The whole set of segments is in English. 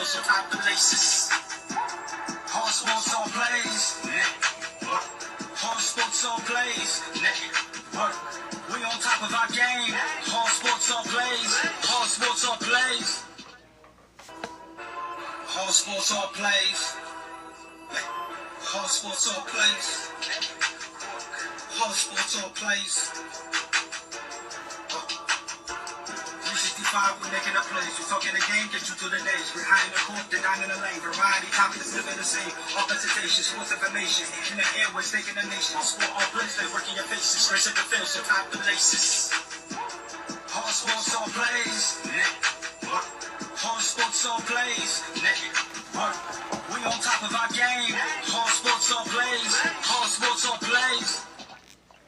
official populaces. All sports all plays. All sports all plays. We on top of our game. All sports all plays. All sports all plays. All sports all plays. All sports all plays. All sports all plays. 365, we're making a place. We're talking the game, get you to the days. Behind the court, the dime in the lane. Variety, topics, living the same. All presentation, sports information. In the airways, taking the nation. All sport, all plays, they working your faces. Grace at the field, so top the laces. All sports, all plays. All sports, all plays. We on top of our game. All sports, all plays. All sports, all plays.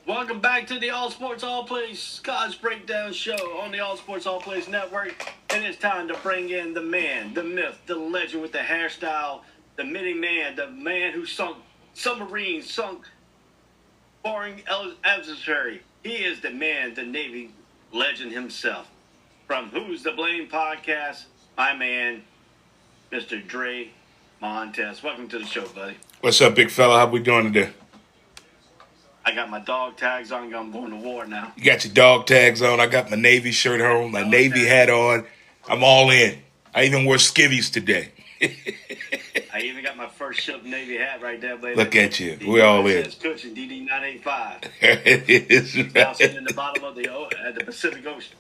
Welcome back to the All Sports All Plays College Breakdown Show on the All Sports All Plays Network. And it's time to bring in the man, the myth, the legend with the hairstyle, the mini man, the man who sunk submarines, sunk foreign adversary. He is the man, the Navy legend himself. From Who's to Blame podcast, my man, Mr. Dre Montez. Welcome to the show, buddy. What's up, big fella? How we doing today? I got my dog tags on. I'm going to war now. You got your dog tags on. I got my Navy shirt on, my Navy hat on. I'm all in. I even wore skivvies today. I even got my first ship Navy hat right there, baby. Look at you. We're all in. It says Cushion DD985. There it is. Now sitting in the bottom of the Pacific Ocean.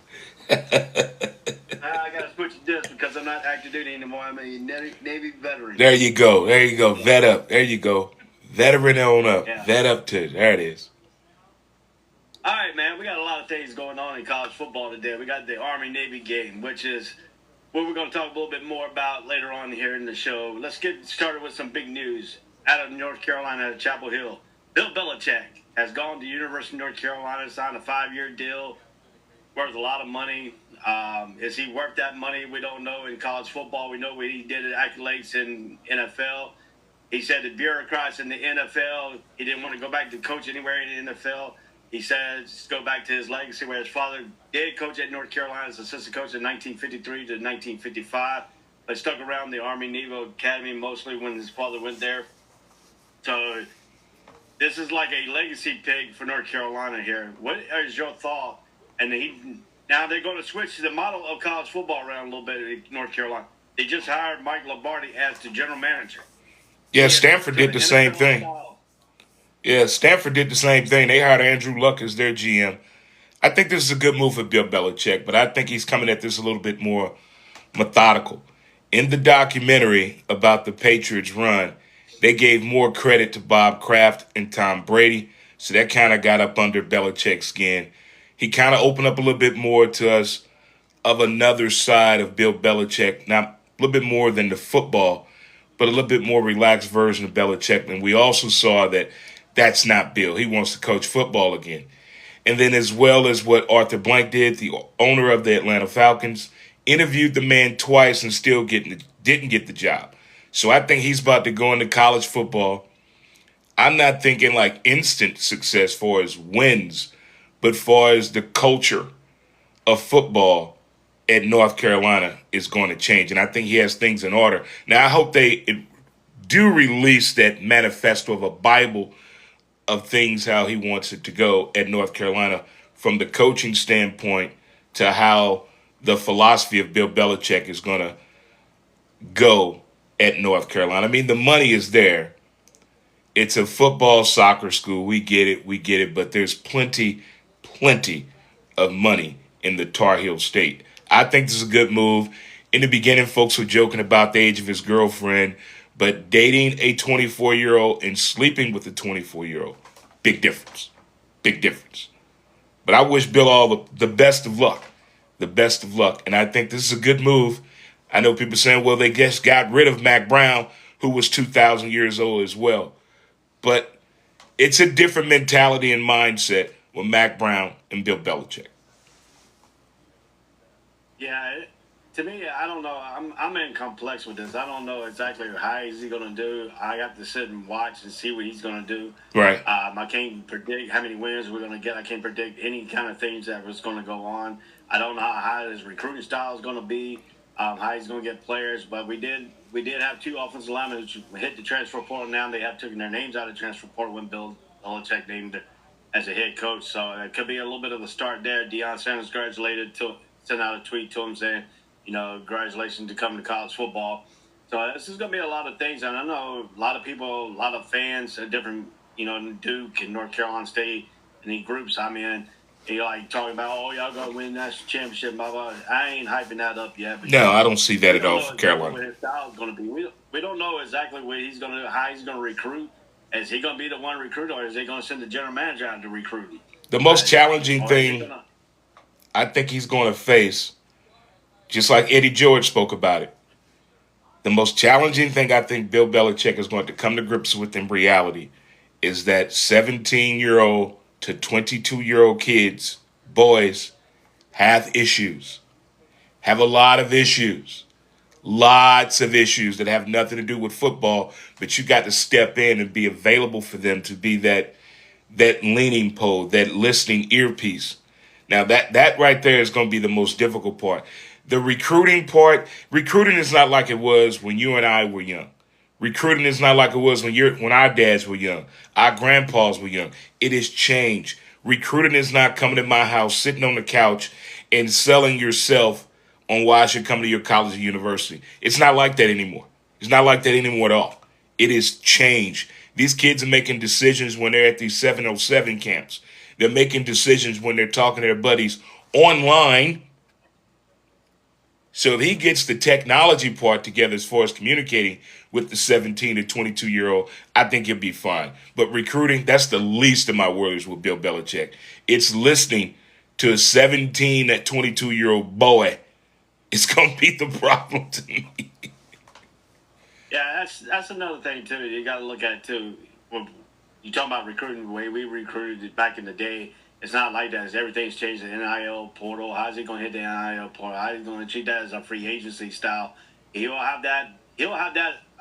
I got to switch to this because I'm not active duty anymore. I'm a Navy veteran. There you go. There you go. Vet up. There you go. Veteran on up. Yeah. Vet up to it. There it is. All right, man. We got a lot of things going on in college football today. We got the Army-Navy game, which is what we're going to talk a little bit more about later on here in the show. Let's get started with some big news out of North Carolina at Chapel Hill. Bill Belichick has gone to University of North Carolina, signed a 5-year deal, worth a lot of money. Is he worth that money? We don't know. In college football, we know what he did at accolades in NFL. He said the bureaucrats in the NFL, he didn't want to go back to coach anywhere in the NFL. He said just go back to his legacy where his father did coach at North Carolina as assistant coach in 1953 to 1955. But stuck around the Army Naval Academy mostly when his father went there. So this is like a legacy pick for North Carolina here. What is your thought? And now they're going to switch the model of college football around a little bit in North Carolina. They just hired Mike Lombardi as the general manager. Yeah, Stanford did the same thing. Yeah, Stanford did the same thing. They hired Andrew Luck as their GM. I think this is a good move for Bill Belichick, but I think he's coming at this a little bit more methodical. In the documentary about the Patriots run, they gave more credit to Bob Kraft and Tom Brady, so that kind of got up under Belichick's skin. He kind of opened up a little bit more to us of another side of Bill Belichick, not a little bit more than the football, but a little bit more relaxed version of Belichick. And we also saw that that's not Bill. He wants to coach football again. And then as well as what Arthur Blank did, the owner of the Atlanta Falcons, interviewed the man twice and still didn't get the job. So I think he's about to go into college football. I'm not thinking like instant success for his wins, but far as the culture of football at North Carolina is going to change. And I think he has things in order. Now, I hope they do release that manifesto of a Bible of things, how he wants it to go at North Carolina from the coaching standpoint to how the philosophy of Bill Belichick is going to go at North Carolina. I mean, the money is there. It's a football soccer school. We get it. But there's plenty of money in the Tar Heel State. I think this is a good move. In the beginning, folks were joking about the age of his girlfriend, but dating a 24-year-old and sleeping with a 24-year-old, big difference. Big difference. But I wish Bill all the best of luck. The best of luck. And I think this is a good move. I know people saying, well, they just got rid of Mac Brown, who was 2,000 years old as well. But it's a different mentality and mindset with Mac Brown and Bill Belichick. Yeah, to me, I don't know. I'm in complex with this. I don't know exactly how is he going to do. I got to sit and watch and see what he's going to do. Right. I can't predict how many wins we're going to get. I can't predict any kind of things that was going to go on. I don't know how his recruiting style is going to be. how he's going to get players. But we did have two offensive linemen who hit the transfer portal. Now they have taken their names out of the transfer portal when Bill Belichick named it as a head coach. So it could be a little bit of a start there. Deion Sanders sent out a tweet to him saying, congratulations to come to college football. So this is going to be a lot of things. And I know a lot of people, a lot of fans at different, Duke and North Carolina State and the groups I'm in, like talking about, y'all going to win national championship, blah, blah. I ain't hyping that up yet. No, I don't see that at all for Exactly Carolina. what his style is going to be. We don't know exactly what he's going to, how he's going to recruit. Is he going to be the one recruiter, or is he going to send the general manager out to recruit him? The most challenging thing I think he's going to face, just like Eddie George spoke about it, the most challenging thing I think Bill Belichick is going to come to grips with in reality is that 17-year-old to 22-year-old kids, boys, have issues, have a lot of issues, lots of issues that have nothing to do with football, but you got to step in and be available for them to be that leaning pole, that listening earpiece. Now, that right there is going to be the most difficult part. The recruiting part, recruiting is not like it was when you and I were young. Recruiting is not like it was when our dads were young, our grandpas were young. It has changed. Recruiting is not coming to my house, sitting on the couch, and selling yourself on why I should come to your college or university. It's not like that anymore. It's not like that anymore at all. It has changed. These kids are making decisions when they're at these 707 camps. They're making decisions when they're talking to their buddies online. So if he gets the technology part together as far as communicating with the 17 to 22-year-old, I think he'll be fine. But recruiting, that's the least of my worries with Bill Belichick. It's listening to a 17 to 22-year-old boy. It's going to be the problem to me. Yeah, that's another thing, too. You got to look at, too. When you talk about recruiting, the way we recruited back in the day, it's not like that. Everything's changed. The NIL portal. How's he going to hit the NIL portal? How's he going to treat that as a free agency style? He'll have that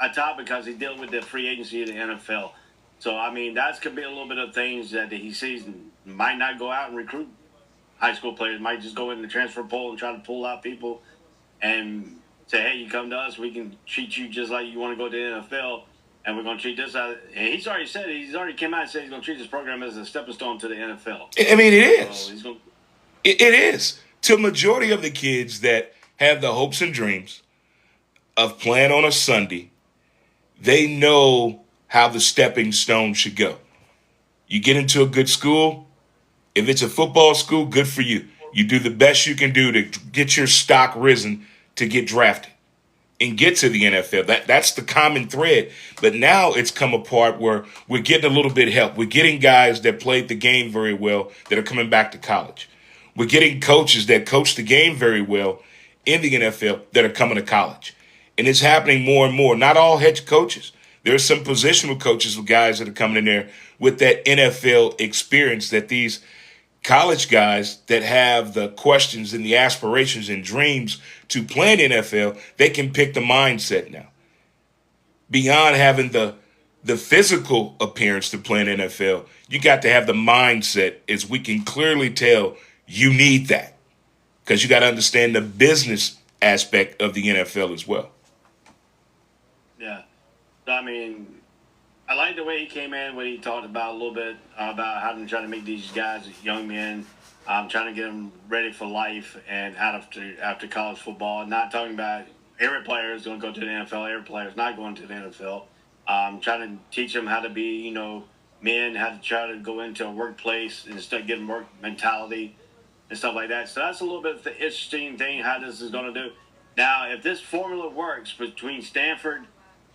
on top because he's dealing with the free agency of the NFL. So, I mean, that could be a little bit of things that he sees and might not go out and recruit high school players. Might just go in the transfer portal and try to pull out people and say, hey, you come to us, we can treat you just like you want to go to the NFL. And we're going to treat this as, and he's already came out and said he's going to treat this program as a stepping stone to the NFL. I mean, it is. So it is. To a majority of the kids that have the hopes and dreams of playing on a Sunday, they know how the stepping stone should go. You get into a good school. If it's a football school, good for you. You do the best you can do to get your stock risen to get drafted and get to the NFL. That's the common thread. But now it's come apart where we're getting a little bit of help. We're getting guys that played the game very well that are coming back to college. We're getting coaches that coach the game very well in the NFL that are coming to college. And it's happening more and more. Not all head coaches. There are some positional coaches with guys that are coming in there with that NFL experience that these college guys that have the questions and the aspirations and dreams to play in the NFL, they can pick the mindset now. Beyond having the physical appearance to play in the NFL, you got to have the mindset, as we can clearly tell you need that. Because you got to understand the business aspect of the NFL as well. Yeah. I mean, I like the way he came in, what he talked about a little bit about how to try to make these guys, young men, trying to get them ready for life and after college football. Not talking about every player is going to go to the NFL, every player is not going to the NFL. Trying to teach them how to be, men, how to try to go into a workplace and start getting work mentality and stuff like that. So that's a little bit of the interesting thing how this is going to do. Now, if this formula works between Stanford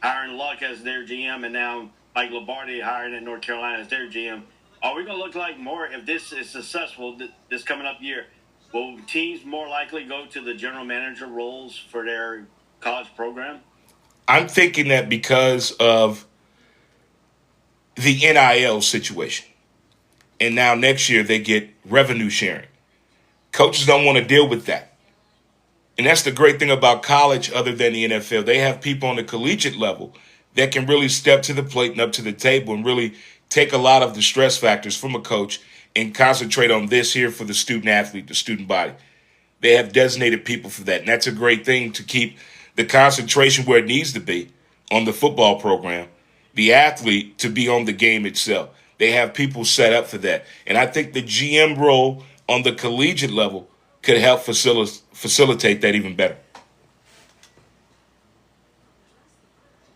hiring Luck as their GM and now Mike Lombardi hiring at North Carolina as their GM, are we going to look like more, if this is successful this coming up year, will teams more likely go to the general manager roles for their college program? I'm thinking that because of the NIL situation. And now next year they get revenue sharing. Coaches don't want to deal with that. And that's the great thing about college other than the NFL. They have people on the collegiate level that can really step to the plate and up to the table and really take a lot of the stress factors from a coach and concentrate on this here for the student athlete, the student body. They have designated people for that. And that's a great thing to keep the concentration where it needs to be on the football program, the athlete to be on the game itself. They have people set up for that. And I think the GM role on the collegiate level could help facilitate that even better.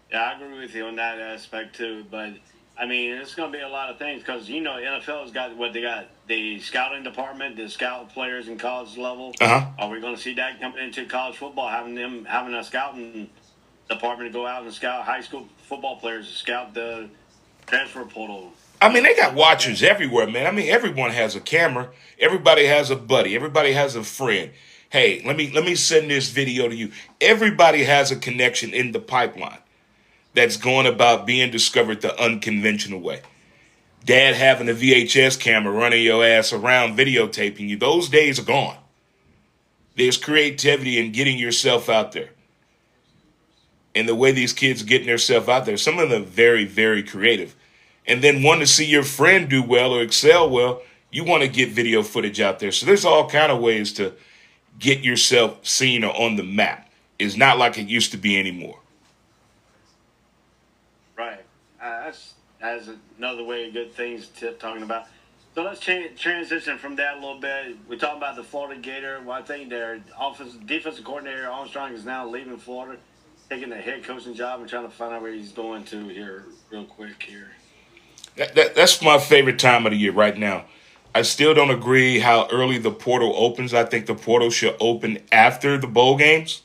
Yeah, I agree with you on that aspect too. But I mean, it's going to be a lot of things because NFL's got what they got: the scouting department, the scout players in college level. Are we going to see that coming into college football, having a scouting department to go out and scout high school football players, to scout the transfer portal? I mean, they got watchers everywhere, man. I mean, everyone has a camera. Everybody has a buddy. Everybody has a friend. Hey, let me send this video to you. Everybody has a connection in the pipeline that's going about being discovered the unconventional way. Dad having a VHS camera running your ass around videotaping you. Those days are gone. There's creativity in getting yourself out there. And the way these kids are getting themselves out there, some of them are very, very creative. And then want to see your friend do well or excel well, you want to get video footage out there. So there's all kind of ways to get yourself seen or on the map. It's not like it used to be anymore. Right. That's another way of good things to talking about. So let's transition from that a little bit. We talked about the Florida Gator. Well, I think their defensive coordinator Armstrong is now leaving Florida, taking the head coaching job and trying to find out where he's going to here real quick here. That's my favorite time of the year right now. I still don't agree how early the portal opens. I think the portal should open after the bowl games.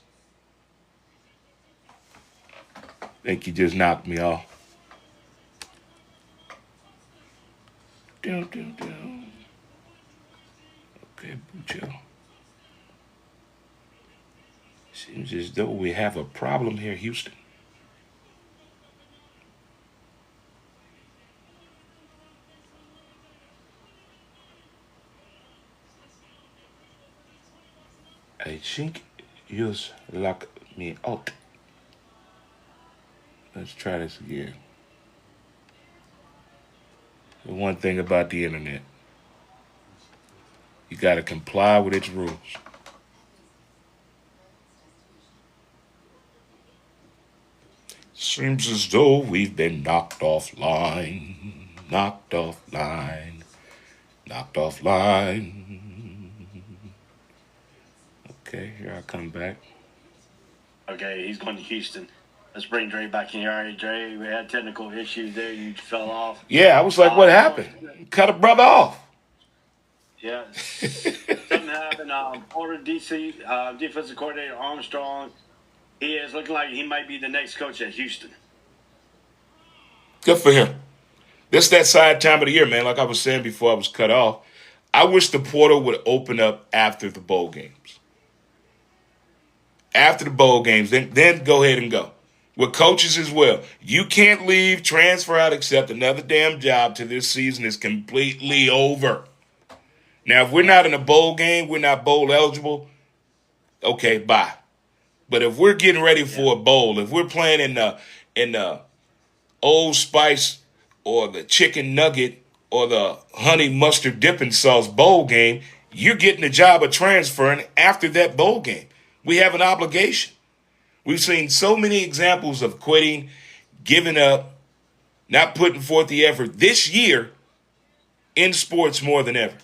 I think you just knocked me off. Okay, Bucho. Seems as though we have a problem here, Houston. I think you lock me out. Let's try this again. The one thing about the internet, you got to comply with its rules. Seems as though we've been knocked offline, knocked offline, knocked offline. Okay, here I come back. Okay, he's going to Houston. Let's bring Dre back in here. All right, Dre, we had technical issues there. You fell off. Yeah, I was like, what happened? Cut a brother off. Yeah. Something happened. Florida DC defensive coordinator Armstrong, he is looking like he might be the next coach at Houston. Good for him. This that side time of the year, man. Like I was saying before I was cut off, I wish the portal would open up after the bowl games. After the bowl games, then go ahead and go. With coaches as well. You can't leave, transfer out, accept another damn job till this season is completely over. Now, if we're not in a bowl game, we're not bowl eligible, okay, bye. But if we're getting ready for a bowl, if we're playing in the Old Spice or the chicken nugget or the honey mustard dipping sauce bowl game, you're getting the job of transferring after that bowl game. We have an obligation. We've seen so many examples of quitting, giving up, not putting forth the effort this year in sports more than ever.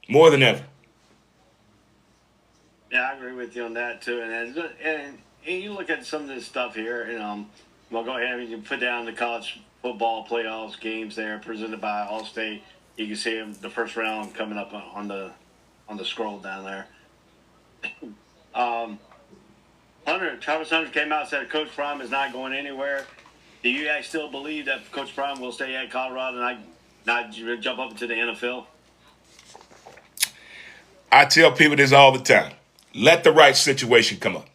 More than ever. Yeah, I agree with you on that too. And you look at some of this stuff here, and we'll go ahead and you put down the college football playoffs games there presented by Allstate. You can see them, the first round coming up on the scroll down there. Travis Hunter came out and said Coach Prime is not going anywhere. Do you guys still believe that Coach Prime will stay at Colorado and not jump up into the NFL? I tell people this all the time. Let the right situation come up.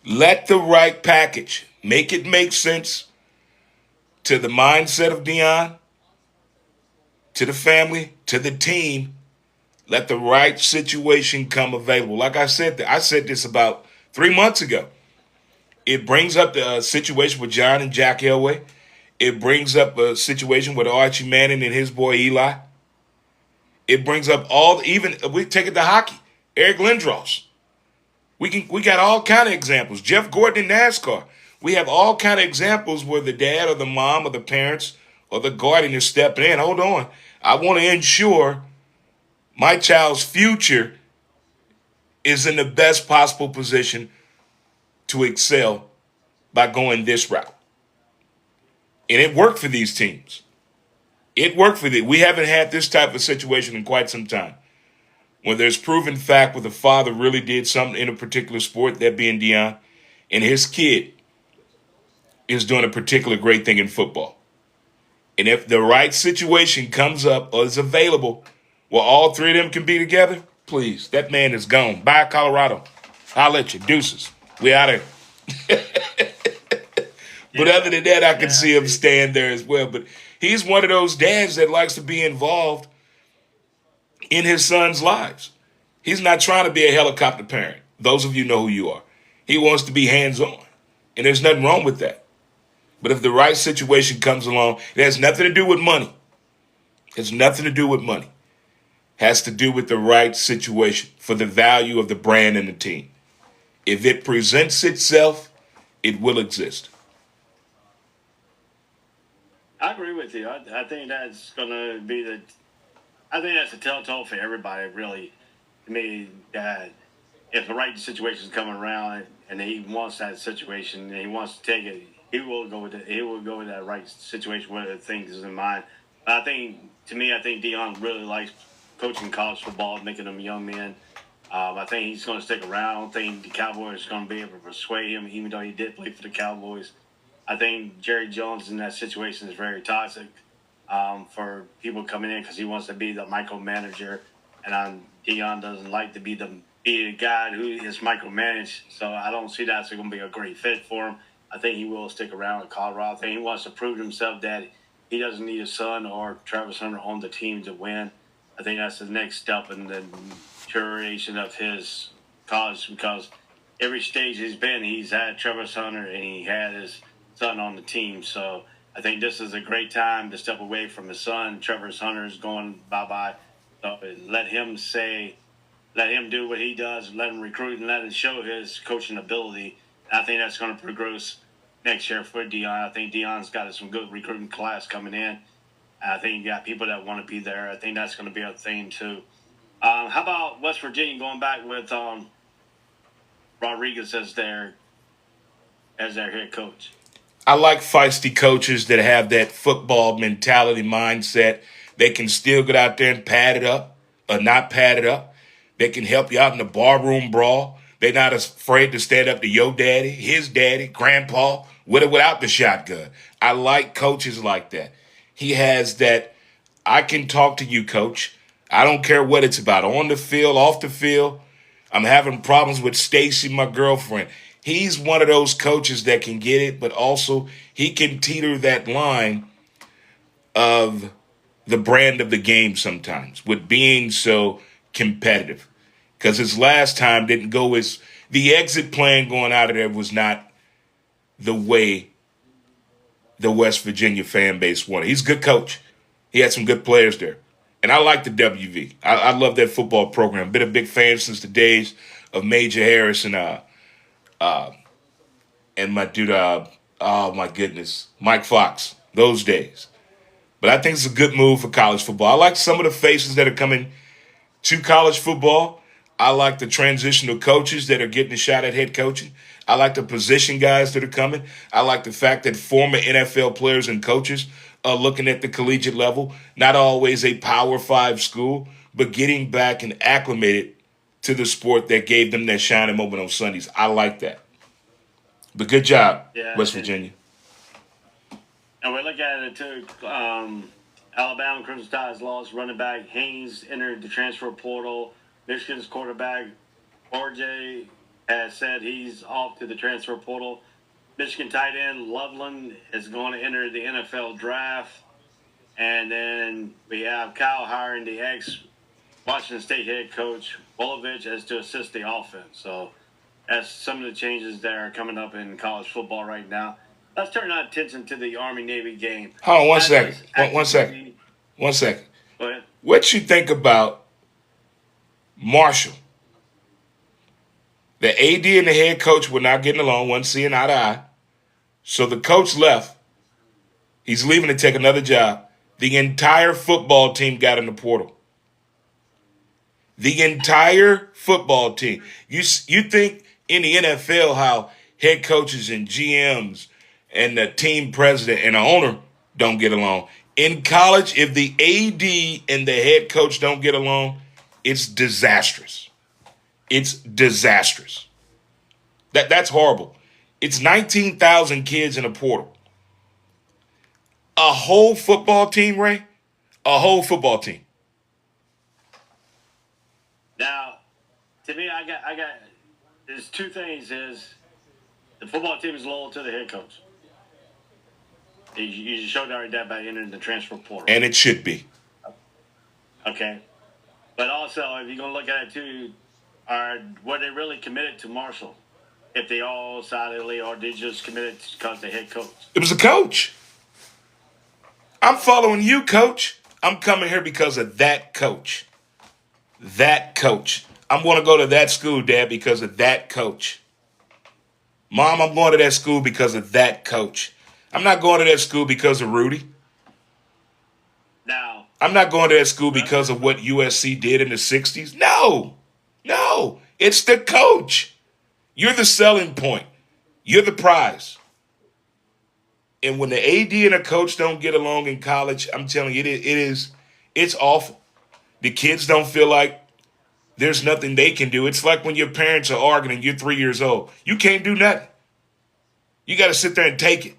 Let the right package. Make it make sense to the mindset of Deion, to the family, to the team. Let the right situation come available. Like I said this about 3 months ago. It brings up the situation with John and Jack Elway. It brings up a situation with Archie Manning and his boy Eli. It brings up we take it to hockey. Eric Lindros. We got all kind of examples. Jeff Gordon in NASCAR. We have all kind of examples where the dad or the mom or the parents or the guardian is stepping in. Hold on. I want to ensure my child's future is in the best possible position to excel by going this route. And it worked for these teams. It worked for them. We haven't had this type of situation in quite some time. When there's proven fact where the father really did something in a particular sport, that being Deion, and his kid is doing a particular great thing in football. And if the right situation comes up or is available where all three of them can be together, please, that man is gone. Bye, Colorado. I'll let you. Deuces. We out of here. But other than that, I can see him staying there as well. But he's one of those dads that likes to be involved in his son's lives. He's not trying to be a helicopter parent. Those of you know who you are. He wants to be hands-on. And there's nothing wrong with that. But if the right situation comes along, it has nothing to do with money. It's nothing to do with money. It has to do with the right situation for the value of the brand and the team. If it presents itself, it will exist. I agree with you. I think that's going to be I think that's a telltale for everybody, really. I mean, that if the right situation is coming around and he wants that situation and he wants to take it, he will go with it. He will go with that right situation, whether things is in mind. But I think Deion really likes coaching college football, making them young men. I think he's going to stick around. I don't think the Cowboys are going to be able to persuade him, even though he did play for the Cowboys. I think Jerry Jones in that situation is very toxic for people coming in because he wants to be the micromanager, and Deion doesn't like to be the guy who is micromanaged. So I don't see that's going to be a great fit for him. I think he will stick around in Colorado. I think he wants to prove to himself that he doesn't need his son or Travis Hunter on the team to win. I think that's the next step in the maturation of his college because every stage he's had Travis Hunter and he had his son on the team. So I think this is a great time to step away from his son. Travis Hunter is going bye-bye. So let him do what he does, let him recruit and let him show his coaching ability. And I think that's going to progress next year for Deion. I think Deion's got some good recruiting class coming in. I think you got people that want to be there. I think that's going to be a thing too. How about West Virginia going back with Rodriguez as their head coach? I like feisty coaches that have that football mentality mindset. They can still get out there and pad it up or not pad it up. They can help you out in the barroom brawl. They're not afraid to stand up to your daddy, his daddy, grandpa, with or without the shotgun. I like coaches like that. He has that, I can talk to you, coach. I don't care what it's about. On the field, off the field. I'm having problems with Stacy, my girlfriend. He's one of those coaches that can get it, but also he can teeter that line of the brand of the game sometimes with being so competitive. Because his last time didn't go as the exit plan going out of there was not the way the West Virginia fan base wanted. He's a good coach. He had some good players there. And I like the WV. I love that football program. Been a big fan since the days of Major Harris and my dude, oh my goodness, Mike Fox, those days. But I think it's a good move for college football. I like some of the faces that are coming to college football. I like the transitional coaches that are getting a shot at head coaching. I like the position guys that are coming. I like the fact that former NFL players and coaches are looking at the collegiate level, not always a Power 5 school, but getting back and acclimated to the sport that gave them that shining moment on Sundays. I like that. But good job, West Virginia. And we look at it too. Alabama Crimson Tide's lost running back Haynes entered the transfer portal. Michigan's quarterback RJ has said he's off to the transfer portal. Michigan tight end Loveland is going to enter the NFL draft. And then we have Kyle hiring the ex-Washington State head coach Wolovich as to assist the offense. So that's some of the changes that are coming up in college football right now. Let's turn our attention to the Army-Navy game. Hold on 1 second. One second. Go ahead. What you think about Marshall The AD and the head coach were not getting along, wasn't seeing eye to eye. So the coach left. He's leaving to take another job. The entire football team got in the portal. The entire football team. You think in the NFL how head coaches and GMs and the team president and the owner don't get along. In college, if the AD and the head coach don't get along, it's disastrous. It's disastrous. That's horrible. It's 19,000 kids in a portal. A whole football team, Ray? A whole football team. Now, to me, I got. There's two things. Is the football team is loyal to the head coach. You showed already that by entering the transfer portal, And it should be. okay. But also, if you're gonna look at it too, were they really committed to Marshall? If they all silently, or they just committed because the head coach? It was a coach. I'm following you, coach. I'm coming here because of that coach. That coach. I'm going to go to that school, Dad, because of that coach. Mom, I'm going to that school because of that coach. I'm not going to that school because of Rudy. Now, I'm not going to that school because of what USC did in the 60s. No. It's the coach. You're the selling point. You're the prize. And when the AD and a coach don't get along in college, I'm telling you, it's awful. The kids don't feel like there's nothing they can do. It's like when your parents are arguing and you're 3 years old. You can't do nothing. You got to sit there and take it.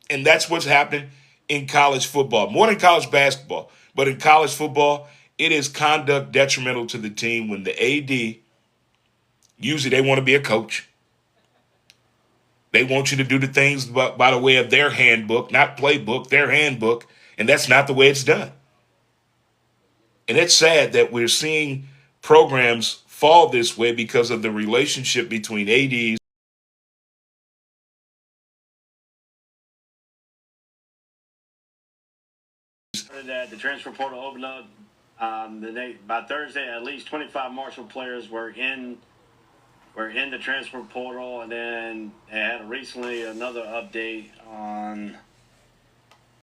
And that's what's happening in college football. More than college basketball. But in college football, it is conduct detrimental to the team when the AD, usually they want to be a coach. They want you to do the things by the way of their handbook, not playbook, their handbook. And that's not the way it's done. And it's sad that we're seeing programs fall this way because of the relationship between ADs. That the transfer portal opened up. By Thursday, at least 25 Marshall players were in the transfer portal, and then they had recently another update on